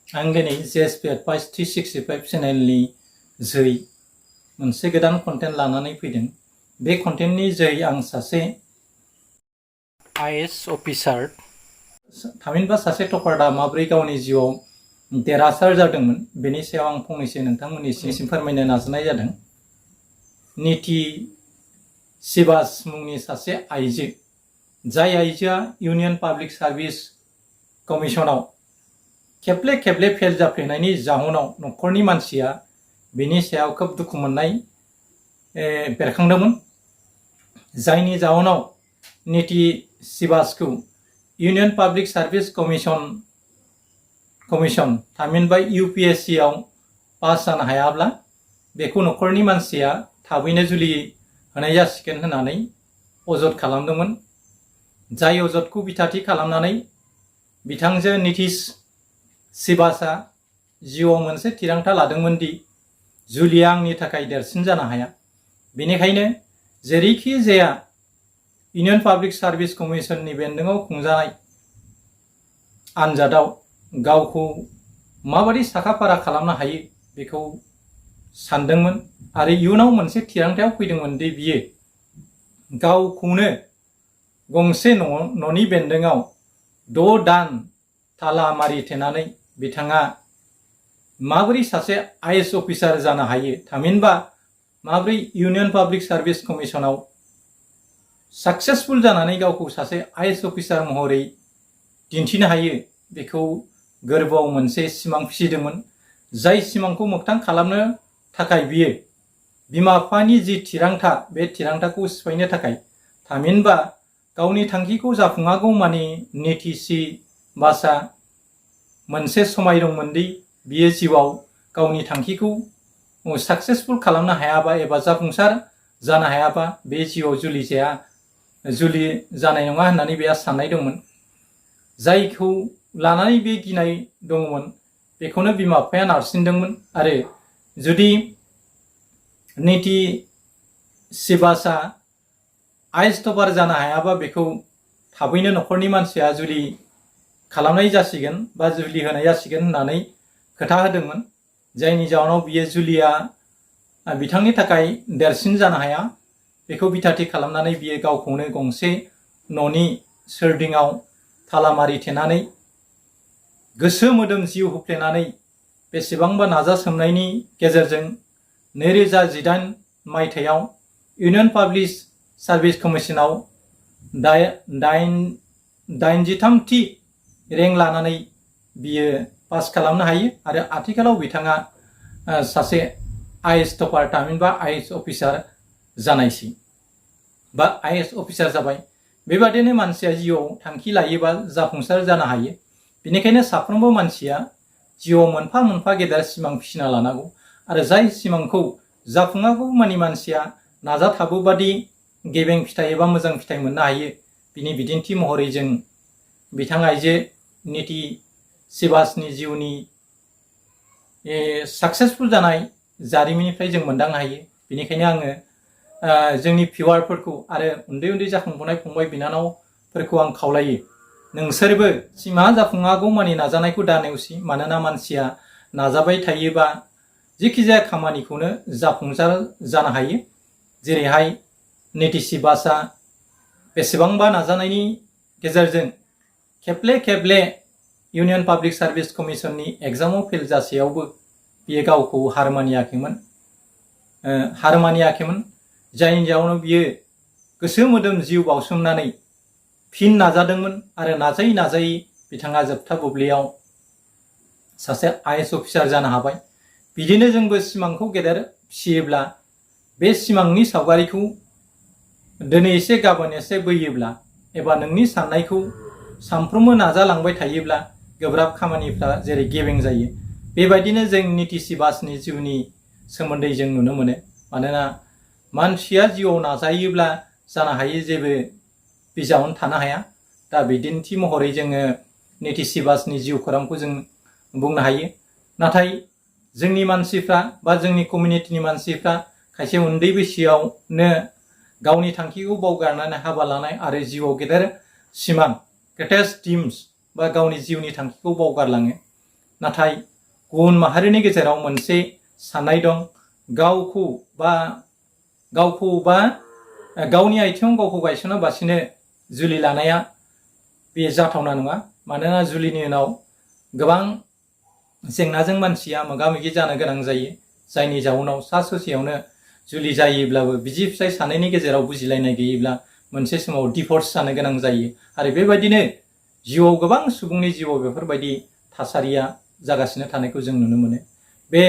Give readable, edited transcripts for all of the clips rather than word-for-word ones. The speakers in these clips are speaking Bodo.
आं दिनै JSP Advice 365 चेनेलनि जोहै मोनसे गोदान कन्टेन्ट लानानै फैदों। बे कन्टेन्टनि जोहै आं सासे IAS अफिसार थामहिनबा सासे टपारआ माबोरै गावनि जिउआव देरहासार जादोंमोन बेनि सायाव आं फंनैसो नोंथांमोननिसिम फोरमायनो नाजानाय जादों। निति सिबास मुंनि सासे आइजो, जाय आइजोआ इउनियन पाब्लिक सार्भिस कमिसनाव खेबले खेबले फेल जाफ्लेनायनि जाहोनाव न'खरनि मानसिया बेनि सायाव खोब दुखु मोननाय बेरखांदोंमोन, जायनि जाहोनाव निति सिबासखौ इउनियन पाब्लिक सार्भिस कमिसन थामहिनबा UPSC आव पास जानो हायाब्ला बेखौ न'खरनि मानसिया थाबैनो जुलि होनाय जासिगोन होननानै अजद खालामदोंमोन। जाय अजदखौ बिथाथि खालामनानै बिथांजो निति सिबासआ जिउआव मोनसे थिरांथा लादोंमोन दि जुलिया आंनि थाखाय देरसिन जानो हाया। बेनिखायनो जेरैखि जाया इउनियन पाब्लिक सार्भिस कमिसननि बेन्दोङाव खुंजानाय आनजादाव गावखौ माबादि साखाफारा खालामनो हायो बेखौ सानदोंमोन आरो इयुनाव मोनसे थिरांथायाव फैदोंमोन दि बियो गावखौनो गंसे न'नि बेन्दोङाव 6 दान ताला मारिथेनानै बिथाङा माबोरै सासे IAS अफिसार जानो हायो, थामहिनबा माबोरै इउनियन पाब्लिक सार्भिस कमिसनाव साक्सेसफुल जानानै गावखौ सासे IAS अफिसार महरै दिन्थिनो हायो, बेखौ गोरबोआव मोनसे सिमां फिसिदोंमोन। जाय सिमांखौ मोगथां खालामनो थाखाय बियो बिमा बिफानि जि थिरांथा, बे थिरांथाखौ सिफायनो थाखाय थामहिनबा गावनि थांखिखौ जाफुङागौमानि निति सिबासआ मोनसे समाय दंमोन दि बियो जिउआव गावनि थांखिखौ साक्सेसफुल खालामनो हायाबा एबा जाफुंसार जानो हायाबा बे जिउआव जुलि जानाय नङा होननानै बेहा साननाय दंमोन। जायखौ लानानै बे गिनाय दंमोन बेखौनो बिमा बिफाया नारसिनदोंमोन आरो जुदि निति सिबासआ IAS टपार जानो हायाबा बेखौ थाबैनो न'खरनि मानसिया जुलि खालामनाय जासिगोन बा जुलि होनाय जासिगोन होननानै खोथा होदोंमोन। जायनि जाहोनाव बियो जुलिया बिथांनि थाखाय देरसिन जानो हाया, बेखौ बिथाथि खालामनानै बियो गावखौनो गंसे न'नि सोरगिदिङाव ताला मारिथेनानै गोसो मोदोम जिउ होफ्लेनानै बेसेबांबा नाजासोमनायनि गेजेरजों 2018 मायथाइयाव इउनियन पाब्लिक सार्भिस कमिसनाव 83थि रेंक लानानै बियो पास खालामनो हायो आरो आथिखालाव बिथाङा सासे IAS टपार थामहिनबा IAS अफिसार जानायसै बा IAS अफिसार जाबाय। बेबादिनो मानसिया जिउआव थांखि लायोबा जाफुंसार जानो हायो। बेनिखायनो साफ्रोमबो मानसिया जिउआव मोनफा मोनफा गेदेर सिमां फिसिना लानांगौ आरो जाय सिमांखौ जाफुङागौमानि मानसिया नाजाथाबोबादि गेबें फिथाइ एबा मोजां फिथाइ मोननो हायो। बिनि बिदिन्थि महरै जों बिथां आइजो निति सिबासनि जिउनि साक्सेसफुल जानाय जारिमिननिफ्राय जों मोनदांनो हायो। बेनिखायनो आङो जोंनि भिउवारफोरखौ आरो उन्दै उन्दै जाखांफुनाय फंबाय बिनानावफोरखौ आं खावलायो, नोंसोरबो सिमा जाफुङागौमानि नाजानायखौ दा नेवसि। मानोना मानसिया नाजाबाय थायोबा जेखि जाया खामानिखौनो जाफुंसार जानो हायो। जेरैहाय निति सिबासआ बेसेबांबा नाजानायनि गेजेरजों खेबले खेबले इउनियन पाब्लिक सार्भिस कमिसननि एग्जामाव फेल जासेयावबो बियो गावखौ हार मानियाखैमोन। जायनि जाउनाव बियो गोसो मोदोम जिउ बाउसोमनानै फिन नाजादोंमोन आरो नाजायै नाजायै बिथाङा जोबथा बुब्लियाव सासे IAS अफिसार जानो हाबाय। बिदिनो जोंबो सिमांखौ गेदेर फिसियोब्ला बे सिमांनि सावगारिखौ दिनै एसे गाबोन एसे बोयोब्ला एबा नोंनि साननायखौ सानफ्रोमबो नाजालांबाय थायोब्ला गोब्राब खामानिफ्रा जेरै गेबें जायो, बेबायदिनो जों निति सिबासनि जिउनि सोमोन्दै जों नुनो मोनो। मानोना मानसिया जिउआव नाजायोब्ला जानो हायो जेबो बिजाबावनो थानो हाया। दा बिदिन्थि महरै जोङो निति सिबासनि जिउ खौरांखौ जों बुंनो हायो। नाथाय जोंनि मानसिफ्रा बा जोंनि कमिउनिटिनि मानसिफ्रा खायसे उन्दै बैसोआवनो गावनि थांखिखौ बावगारनानै हाबा लानाय आरो जिउआव गेदेर सिमां ग्रेटेस्ट ड्रिम्स बा गावनि जिउनि थांखिखौ बावगारलाङो। नाथाय गुबुन माहारिनि गेजेराव मोनसे साननाय दं, गावखौ बा गावनि आथिङाव गावखौ गायसनाबासिनो जुलि लानाया बे जाथावना नङा। मानोना जुलिनि उनाव गोबां जेंनाजों मानसिया मोगा मोगि जानो गोनां जायो, जायनि जाउनाव सा ससेयावनो जुलि जायोब्लाबो बिसि फिसाय सानैनि गेजेराव बुजिलायनाय गैयोब्ला मोनसे समाव डिभर्स जानो गोनां जायो। आरो बेबायदिनो जिउआव गोबां सुबुंनि जिउआव बेफोरबायदि थासारिया जागासिनो थानायखौ जों नुनो मोनो। बे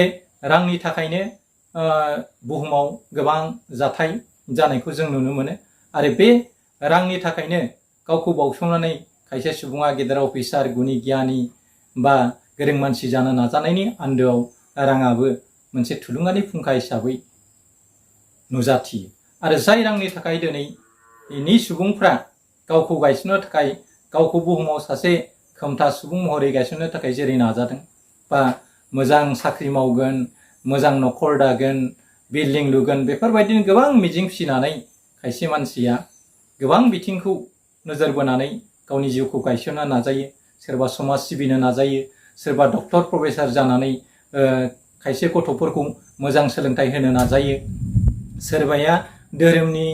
रांनि थाखायनो बुहुमाव गोबां जाथाय जानायखौ जों नुनो मोनो। आरो बे रांनि थाखायनो गावखौ बावसोमनानै खायसे सुबुङा गेदेर अफिसार, गुनि गियानि बा गोरों मानसि जानो नाजानायनि आन्दोआव राङाबो मोनसे थुलुंगानि फुंखा हिसाबै नुजाथियो। आरो जाय रांनि थाखाय दिनैनि सुबुंफ्रा गावखौ गायसननो थाखाय, गावखौ बुहुमाव सासे खोमथा सुबुं महरै गायसननो थाखाय जेरै नाजादों, बा मोजां साख्रि मावगोन, मोजां न'खर दागोन, बिल्डिं लुगोन, बेफोरबायदिनो गोबां मिजिं फिसिनानै खायसे मानसिया गोबां बिथिंखौ नोजोर बोनानै गावनि जिउखौ गायसननो नाजायो। सोरबा समाज सिबिनो नाजायो, सोरबा डक्टर प्रफेसार जानानै खायसे गथ'फोरखौ मोजां सोलोंथाइ होनो नाजायो, सोरबाया धोरोमनि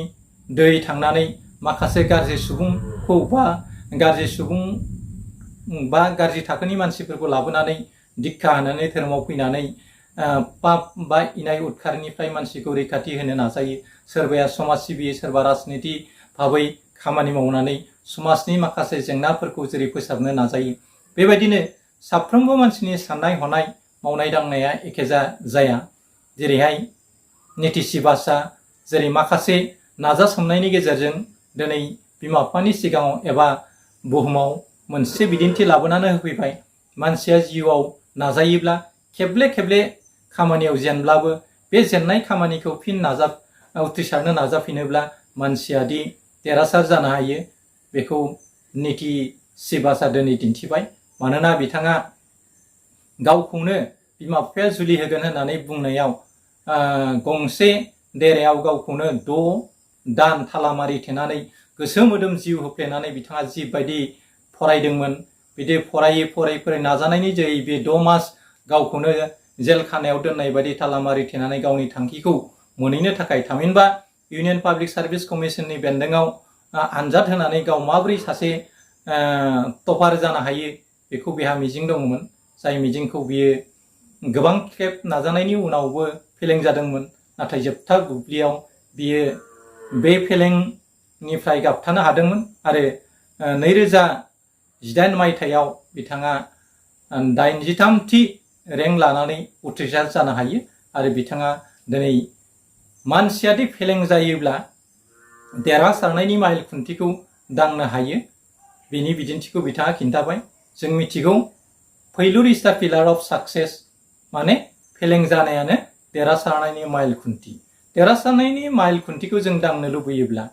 दै थांनानै माखासे गाज्रि सुबुंखौ बा गाज्रि थाखोनि मानसिफोरखौ लाबोनानै दिक्षा होनानै धोरोमाव फैनानै पाप बा इनाय उदखारनिफ्राय मानसिखौ रैखाथि होनो नाजायो। सोरबाया समाज सिबियो, सोरबा राजनिति भाबै खामानि मावनानै समाजनि माखासे जेंनाफोरखौ जेरै फोसाबनो नाजायो। बेबायदिनो साफ्रोमबो मानसिनि साननाय हनाय मावनाय दांनाया एखे जाया। जेरैहाय नेतिशि भाषा जेरै माखासे नाजासोमनायनि गेजेरजों दिनै बिमा बिफानि सिगाङाव एबा बुहुमाव मोनसे बिदिन्थि लाबोनानै होफैबाय। मानसिया जिउआव नाजायोब्ला खेबले खेबले खामानियाव जेनब्लाबो बे जेननाय खामानिखौ फिन उथ्रिसारनो नाजाफिनोब्ला मानसिया दि देरहासार जानो हायो, बेखौ नेतिशि भाषा दिनै दिन्थिबाय। मानोना बिथाङा गावखौनो बिमा बिफाया जुलि होगोन होननानै बुंनायाव गंसे देरायाव गावखौनो 6 दान थालामारि थेनानै गोसो मोदोम जिउ होफ्लेनानै बिथाङा जिबायदि फरायदोंमोन, बिदि फरायै नाजानायनि जोहै बे 6 मास गावखौनो जेल खानायाव दोननाय बायदि थालामारि थेनानै गावनि थांखिखौ मोनहैनो थाखाय, थामहिनबा इउनियन पाब्लिक सार्भिस कमिसननि बेन्दोङाव आनजाद होनानै गाव माबोरै सासे टपार जानो हायो बेखौ बेहा मिजिं दंमोन। जाय मिजिंखौ बियो गोबां खेब नाजानायनि उनावबो फेलें जादोंमोन। नाथाय जोबथा बुब्लियाव बियो बे फेलेंनिफ्राय गाबथानो हादोंमोन। आरो 2018 मायथाइयाव बिथाङा 83थि रेंक लानानै उथ्रिसार जानो हायो। आरो बिथाङा दिनै मानसिया दि फेलें जायोब्ला देरहासारनायनि माइल खुन्थिखौ दांनो हायो, बेनि बिदिन्थिखौ बिथाङा खिन्थाबाय। जों मिथिगौ फेइलुर इज द पिलार अफ साक्सेस, माने फेलें जानायानो देरहासारनायनि माइल खुन्थि। देरहासारनायनि माइल खुन्थिखौ जों दांनो लुबैयोब्ला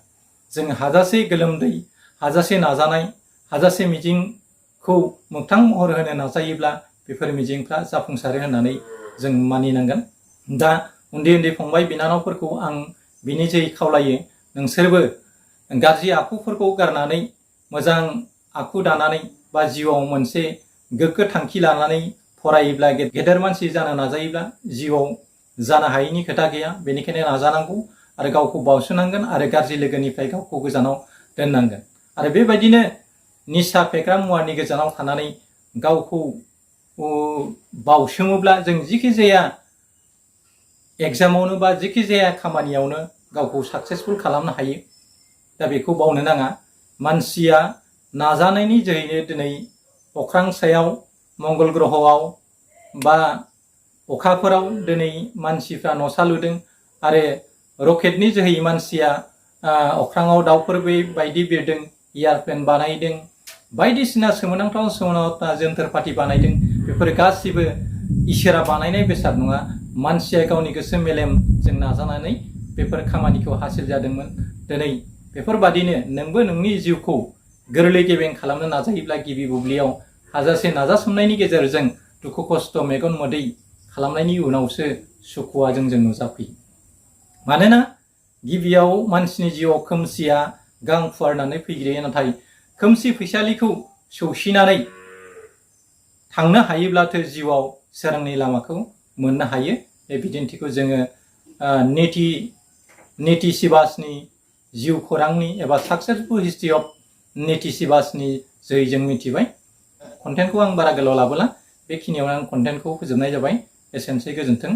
जों हाजासे गोलोमदै, हाजासे नाजानाय, हाजासे मिजिंखौ मोगथां महर होनो नाजायोब्ला बेफोर मिजिंफ्रा जाफुंसारो होननानै जों मानिनांगोन। दा उन्दै उन्दै फंबाय बिनानावफोरखौ आं बिनि जोहै खावलायो, नोंसोरबो गाज्रि आखुफोरखौ गारनानै मोजां आखु दानानै बा जिउआव मोनसे गोग्गो थांखि लानानै फरायोब्ला, गेदेर मानसि जानो नाजायोब्ला जिउआव जानो हायैनि खोथा गैया। बेनिखायनो नाजानांगौ आरो गावखौ बावसोनांगोन आरो गाज्रि लोगोनिफ्राय गावखौ गोजानाव दोननांगोन। आरो बेबायदिनो निसा फेग्रा मुवानि गोजानाव थानानै गावखौ बावसोमोब्ला जों जिखि जाया एग्जामावनो बा जिखि जाया खामानियावनो गावखौ साक्सेसफुल खालामनो हायो। दा बेखौ बावनो नाङा। मानसिया नाजानायनि जोहैनो दिनै अख्रां सायाव, मंगल ग्रहआव बा अखाफोराव दिनै मानसिफ्रा न'सा लुदों। आरो रकेटनि जोहै मानसिया अख्राङाव दाउफोर बायदि बिरदों, एयारप्लेन बानायदों, बायदिसिना सोमोनांथाव जोनथोर पाति बानायदों। बेफोर गासिबो इसोरा बानायनाय बेसाद नङा। मानसिया गावनि गोसो मेलेमजों नाजानानै बेफोर खामानिखौ हासिल जादोंमोन। दिनै बेफोरबादिनो नोंबो नोंनि जिउखौ गोरलै गेबें खालामनो नाजायोब्ला गिबि बुब्लियाव हाजासे नाजासोमनायनि गेजेरजों दुखु खस्थ' मेगन मोदै खालामनायनि उनावसो सुखुआ जोंजों नुजाफैयो। मानोना गिबियाव मानसिनि जिउआव खोमसिया गां फुवारनानै फैग्रोयो। नाथाय खोमसि फैसालिखौ सौसिनानै थांनो हायोब्लाथो जिउआव सोरांनि लामाखौ मोननो हायो। बे बिदिन्थिखौ जोङो नेति सिबासनि जिउ खौरांनि एबा सक्सेसफुल हिस्ट्रि अफ नेति सिबासनि जोहै जों मिथिबाय। कन्टेन्टखौ आं बारा गोलाव लाबोला, बेखिनियावनो आं कन्टेन्टखौ फोजोबनाय जाबाय। एसेनोसै, गोजोन्थों।